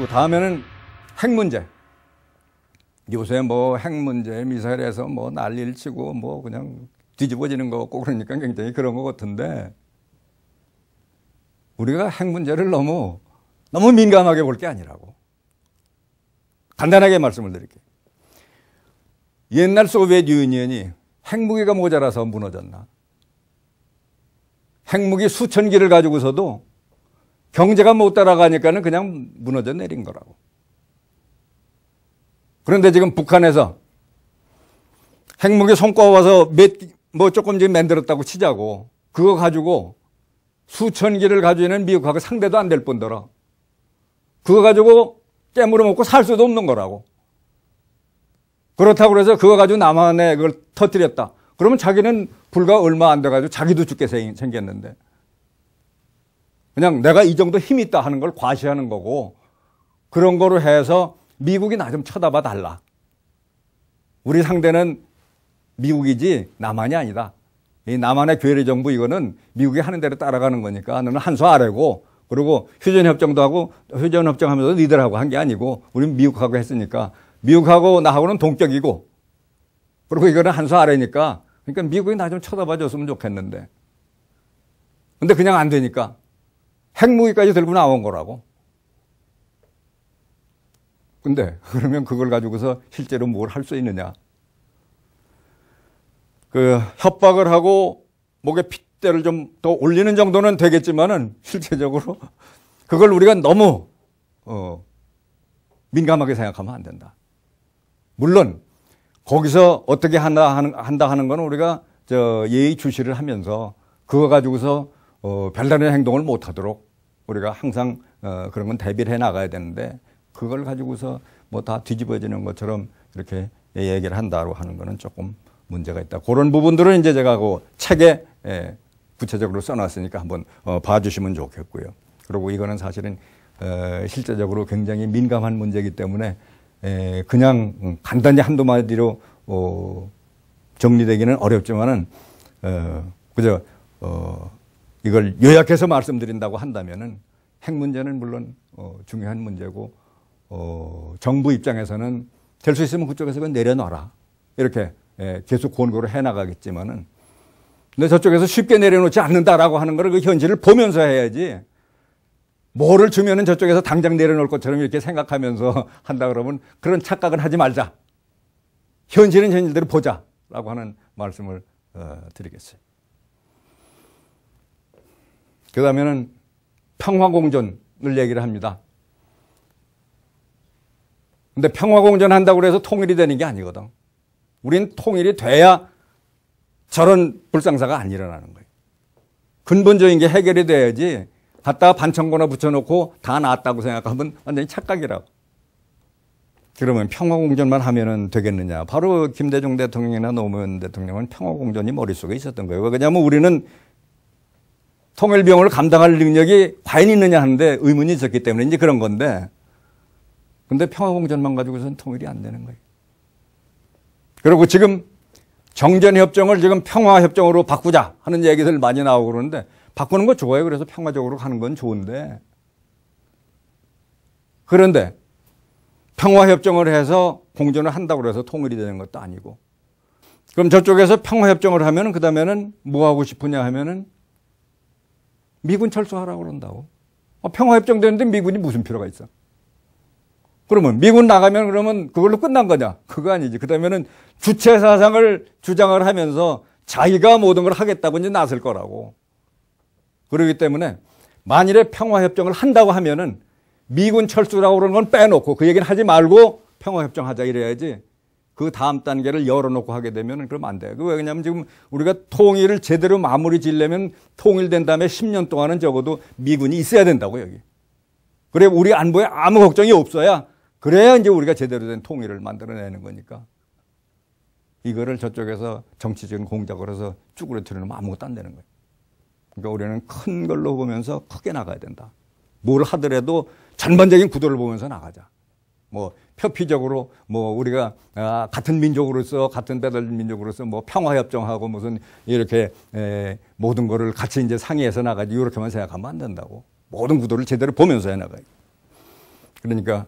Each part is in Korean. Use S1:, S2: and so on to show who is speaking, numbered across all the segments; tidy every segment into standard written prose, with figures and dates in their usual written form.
S1: 그리고 다음에는 핵 문제. 요새 뭐 핵 문제, 미사일에서 뭐 난리를 치고 뭐 그냥 뒤집어지는 거 같고 그러니까 굉장히 그런 것 같은데 우리가 핵 문제를 너무 민감하게 볼 게 아니라고. 간단하게 말씀을 드릴게요. 옛날 소비에트 유니언이 핵무기가 모자라서 무너졌나? 핵무기 수천 기를 가지고서도 경제가 못 따라가니까는 그냥 무너져 내린 거라고. 그런데 지금 북한에서 핵무기 손꼽아서 뭐 조금씩 만들었다고 치자고 그거 가지고 수천 기를 가지고 있는 미국하고 상대도 안 될 뿐더러 그거 가지고 깨물어 먹고 살 수도 없는 거라고. 그렇다고 해서 그거 가지고 남한에 그걸 터뜨렸다. 그러면 자기는 불과 얼마 안 돼가지고 자기도 죽게 생겼는데 그냥 내가 이 정도 힘이 있다 하는 걸 과시하는 거고 그런 거로 해서 미국이 나 좀 쳐다봐 달라. 우리 상대는 미국이지 남한이 아니다. 이 남한의 괴뢰 정부 이거는 미국이 하는 대로 따라가는 거니까 너는 한 수 아래고 그리고 휴전협정도 하고 휴전협정하면서 니들하고 한 게 아니고 우리는 미국하고 했으니까 미국하고 나하고는 동격이고 그리고 이거는 한 수 아래니까 그러니까 미국이 나 좀 쳐다봐 줬으면 좋겠는데 근데 그냥 안 되니까 핵무기까지 들고 나온 거라고. 근데 그러면 그걸 가지고서 실제로 뭘 할 수 있느냐. 그 협박을 하고 목에 핏대를 좀 더 올리는 정도는 되겠지만은 실제적으로 그걸 우리가 너무 민감하게 생각하면 안 된다. 물론 거기서 어떻게 한다 하는 건 우리가 예의주시를 하면서 그거 가지고서 별다른 행동을 못 하도록 우리가 항상 그런 건 대비를 해 나가야 되는데 그걸 가지고서 뭐 다 뒤집어지는 것처럼 이렇게 얘기를 한다고 하는 거는 조금 문제가 있다. 그런 부분들은 이제 제가 그 책에 구체적으로 써놨으니까 한번 봐주시면 좋겠고요. 그리고 이거는 사실은 실제적으로 굉장히 민감한 문제이기 때문에 그냥 간단히 한두 마디로 정리되기는 어렵지만은 그저 이걸 요약해서 말씀드린다고 한다면은 핵 문제는 물론 중요한 문제고 정부 입장에서는 될 수 있으면 그쪽에서 내려놔라 이렇게 계속 권고를 해나가겠지만은 근데 저쪽에서 쉽게 내려놓지 않는다라고 하는 걸 그 현실을 보면서 해야지 뭐를 주면은 저쪽에서 당장 내려놓을 것처럼 이렇게 생각하면서 한다 그러면 그런 착각은 하지 말자. 현실은 현실대로 보자라고 하는 말씀을 드리겠어요. 그 다음에는 평화공존을 얘기를 합니다. 근데 평화공존 한다고 해서 통일이 되는 게 아니거든. 우린 통일이 돼야 저런 불상사가 안 일어나는 거예요. 근본적인 게 해결이 돼야지 갖다가 반창고나 붙여놓고 다 나았다고 생각하면 완전히 착각이라고. 그러면 평화공존만 하면은 되겠느냐. 바로 김대중 대통령이나 노무현 대통령은 평화공존이 머릿속에 있었던 거예요. 왜냐하면 우리는 통일비용을 감당할 능력이 과연 있느냐 하는데 의문이 있었기 때문에 이제 그런 건데 근데 평화공존만 가지고서는 통일이 안 되는 거예요. 그리고 지금 정전협정을 지금 평화협정으로 바꾸자 하는 얘기들 많이 나오고 그러는데 바꾸는 거 좋아요. 그래서 평화적으로 가는 건 좋은데 그런데 평화협정을 해서 공존을 한다고 해서 통일이 되는 것도 아니고 그럼 저쪽에서 평화협정을 하면 그 다음에는 뭐 하고 싶으냐 하면은 미군 철수하라고 그런다고. 평화협정 되는데 미군이 무슨 필요가 있어? 그러면 미군 나가면 그러면 그걸로 끝난 거냐? 그거 아니지. 그 다음에는 주체 사상을 주장을 하면서 자기가 모든 걸 하겠다고 이제 나설 거라고. 그렇기 때문에 만일에 평화협정을 한다고 하면은 미군 철수라고 그러는 건 빼놓고 그 얘기는 하지 말고 평화협정 하자 이래야지 그 다음 단계를 열어놓고 하게 되면 그러면 안 돼. 왜냐하면 지금 우리가 통일을 제대로 마무리 지으려면 통일된 다음에 10년 동안은 적어도 미군이 있어야 된다고 여기. 그래 우리 안보에 아무 걱정이 없어야 그래야 이제 우리가 제대로 된 통일을 만들어내는 거니까. 이거를 저쪽에서 정치적인 공작을 해서 쭈그러뜨리면 아무것도 안 되는 거예요. 그러니까 우리는 큰 걸로 보면서 크게 나가야 된다. 뭘 하더라도 전반적인 구도를 보면서 나가자. 뭐 표피적으로 뭐 우리가 같은 민족으로서 같은 배달 민족으로서 뭐 평화협정하고 무슨 이렇게 모든 거를 같이 이제 상의해서 나가지 이렇게만 생각하면 안 된다고. 모든 구도를 제대로 보면서 해 나가요. 그러니까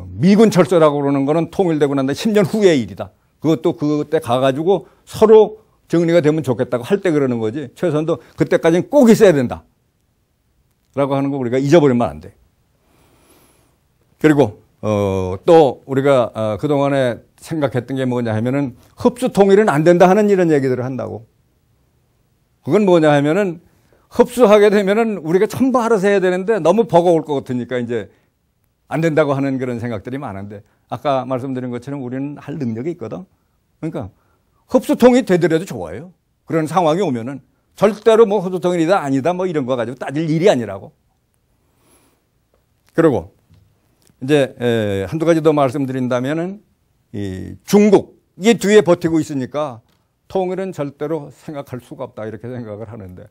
S1: 미군 철수라고 그러는 거는 통일되고 난 다음에 10년 후의 일이다. 그것도 그때 가가지고 서로 정리가 되면 좋겠다고 할 때 그러는 거지. 최소한도 그때까지는 꼭 있어야 된다. 라고 하는 거 우리가 잊어버리면 안 돼. 그리고 또 우리가 그동안에 생각했던 게 뭐냐 하면은 흡수 통일은 안 된다 하는 이런 얘기들을 한다고. 그건 뭐냐 하면은 흡수하게 되면은 우리가 전부 알아서 해야 되는데 너무 버거울 것 같으니까 이제 안 된다고 하는 그런 생각들이 많은데 아까 말씀드린 것처럼 우리는 할 능력이 있거든. 그러니까 흡수통일이 되더라도 좋아요. 그런 상황이 오면은 절대로 뭐 흡수통일이다 아니다 뭐 이런 거 가지고 따질 일이 아니라고. 그리고 이제 한두 가지 더 말씀드린다면은 이 중국이 뒤에 버티고 있으니까 통일은 절대로 생각할 수가 없다 이렇게 생각을 하는데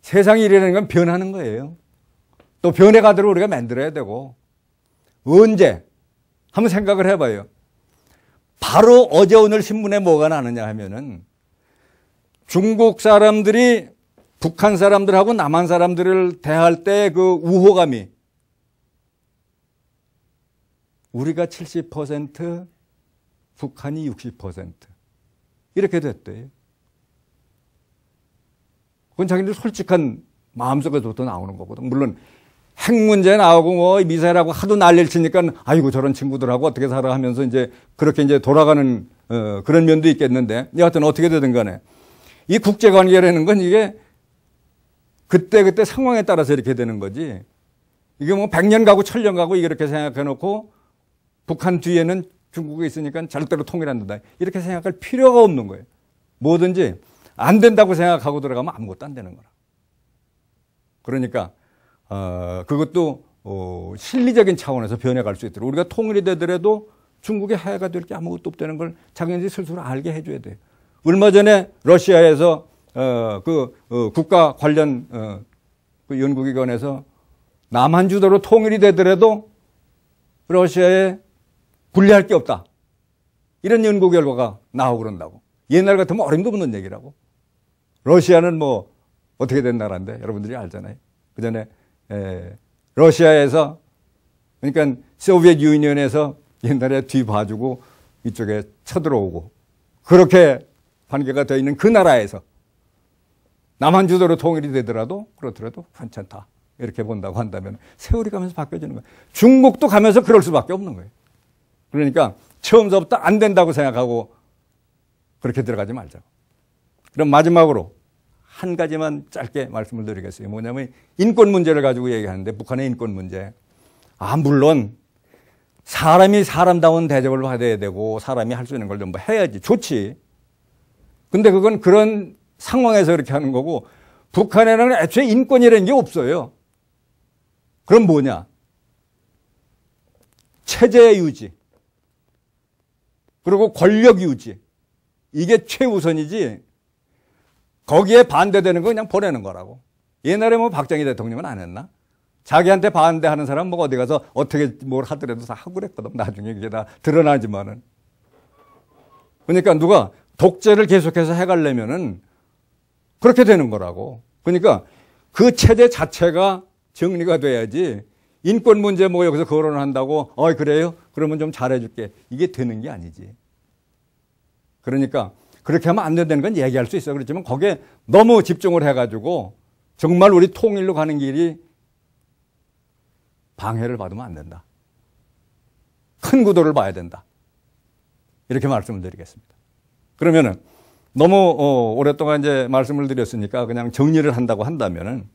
S1: 세상이 이러는 건 변하는 거예요. 또 변해가도록 우리가 만들어야 되고 언제 한번 생각을 해봐요. 바로 어제 오늘 신문에 뭐가 나느냐 하면은 중국 사람들이 북한 사람들하고 남한 사람들을 대할 때 그 우호감이 우리가 70% 북한이 60% 이렇게 됐대요. 그건 자기들 솔직한 마음속에서부터 나오는 거거든. 물론 핵 문제 나오고 뭐 미사일하고 하도 난리를 치니까 아이고 저런 친구들하고 어떻게 살아 하면서 이제 그렇게 이제 돌아가는 그런 면도 있겠는데 여하튼 어떻게 되든 간에 이 국제관계라는 건 이게 그때 상황에 따라서 이렇게 되는 거지. 이게 뭐 100년 가고 1000년 가고 이렇게 생각해 놓고 북한 뒤에는 중국이 있으니까 절대로 통일한다. 이렇게 생각할 필요가 없는 거예요. 뭐든지 안 된다고 생각하고 들어가면 아무것도 안 되는 거라. 그러니까 그것도 실리적인 차원에서 변해갈 수 있도록 우리가 통일이 되더라도 중국에 해가 될 게 아무것도 없다는 걸 자기네들이 스스로 알게 해줘야 돼요. 얼마 전에 러시아에서 국가 관련 그 연구기관에서 남한 주도로 통일이 되더라도 러시아에 불리할 게 없다. 이런 연구 결과가 나오고 그런다고. 옛날 같으면 어림도 없는 얘기라고. 러시아는 뭐 어떻게 된 나라인데 여러분들이 알잖아요. 그 전에 러시아에서 그러니까 소비에트 유니언에서 옛날에 뒤 봐주고 이쪽에 쳐들어오고 그렇게 관계가 되어 있는 그 나라에서 남한 주도로 통일이 되더라도 그렇더라도 괜찮다. 이렇게 본다고 한다면 세월이 가면서 바뀌어지는 거예요. 중국도 가면서 그럴 수밖에 없는 거예요. 그러니까 처음서부터 안 된다고 생각하고 그렇게 들어가지 말자고. 그럼 마지막으로 한 가지만 짧게 말씀을 드리겠어요. 뭐냐면 인권 문제를 가지고 얘기하는데 북한의 인권 문제. 물론 사람이 사람다운 대접을 받아야 되고 사람이 할 수 있는 걸 좀 해야지. 좋지. 근데 그건 그런 상황에서 그렇게 하는 거고 북한에는 애초에 인권이라는 게 없어요. 그럼 뭐냐? 체제 유지. 그리고 권력 유지. 이게 최우선이지 거기에 반대되는 거 그냥 보내는 거라고. 옛날에 뭐 박정희 대통령은 안 했나? 자기한테 반대하는 사람 뭐 어디 가서 어떻게 뭘 하더라도 다 하고 그랬거든. 나중에 그게 다 드러나지만은. 그러니까 누가 독재를 계속해서 해가려면은 그렇게 되는 거라고. 그러니까 그 체제 자체가 정리가 돼야지 인권 문제 뭐 여기서 거론을 한다고 그래요? 그러면 좀 잘해줄게. 이게 되는 게 아니지. 그러니까 그렇게 하면 안 된다는 건 얘기할 수 있어. 그렇지만 거기에 너무 집중을 해가지고 정말 우리 통일로 가는 길이 방해를 받으면 안 된다. 큰 구도를 봐야 된다. 이렇게 말씀을 드리겠습니다. 그러면은 너무 오랫동안 이제 말씀을 드렸으니까 그냥 정리를 한다고 한다면은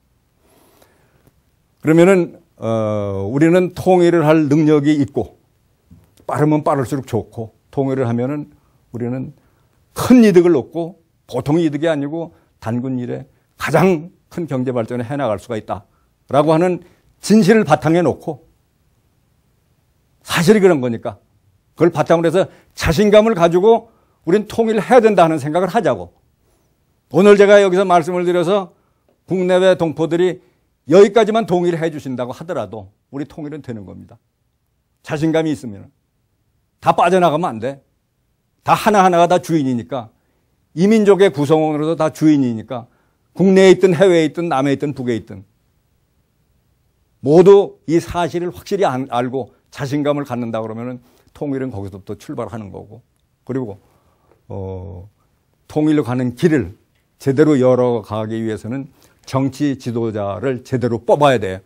S1: 그러면은 우리는 통일을 할 능력이 있고 빠르면 빠를수록 좋고 통일을 하면은 우리는 큰 이득을 얻고 보통 이득이 아니고 단군 일에 가장 큰 경제 발전을 해나갈 수가 있다라고 하는 진실을 바탕에 놓고 사실이 그런 거니까 그걸 바탕으로 해서 자신감을 가지고 우린 통일을 해야 된다 하는 생각을 하자고. 오늘 제가 여기서 말씀을 드려서 국내외 동포들이 여기까지만 동의를 해 주신다고 하더라도 우리 통일은 되는 겁니다. 자신감이 있으면. 다 빠져나가면 안 돼. 다 하나하나가 다 주인이니까. 이민족의 구성원으로도 다 주인이니까. 국내에 있든 해외에 있든 남에 있든 북에 있든. 모두 이 사실을 확실히 알고 자신감을 갖는다 그러면은 통일은 거기서부터 출발하는 거고, 그리고 통일로 가는 길을 제대로 열어가기 위해서는 정치 지도자를 제대로 뽑아야 돼요.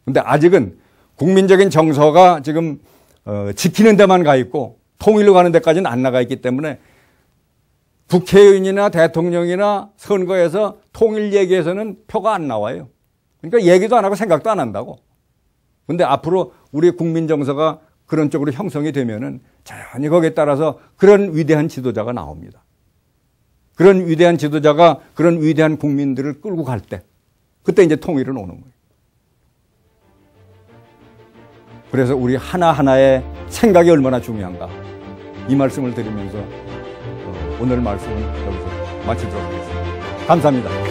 S1: 근데 아직은 국민적인 정서가 지금 지키는 데만 가 있고 통일로 가는 데까지는 안 나가 있기 때문에 국회의원이나 대통령이나 선거에서 통일 얘기에서는 표가 안 나와요. 그러니까 얘기도 안 하고 생각도 안 한다고. 근데 앞으로 우리 국민 정서가 그런 쪽으로 형성이 되면은 자연히 거기에 따라서 그런 위대한 지도자가 나옵니다. 그런 위대한 지도자가 그런 위대한 국민들을 끌고 갈 때, 그때 이제 통일은 오는 거예요. 그래서 우리 하나하나의 생각이 얼마나 중요한가, 이 말씀을 드리면서 오늘 말씀은 여기서 마치도록 하겠습니다. 감사합니다.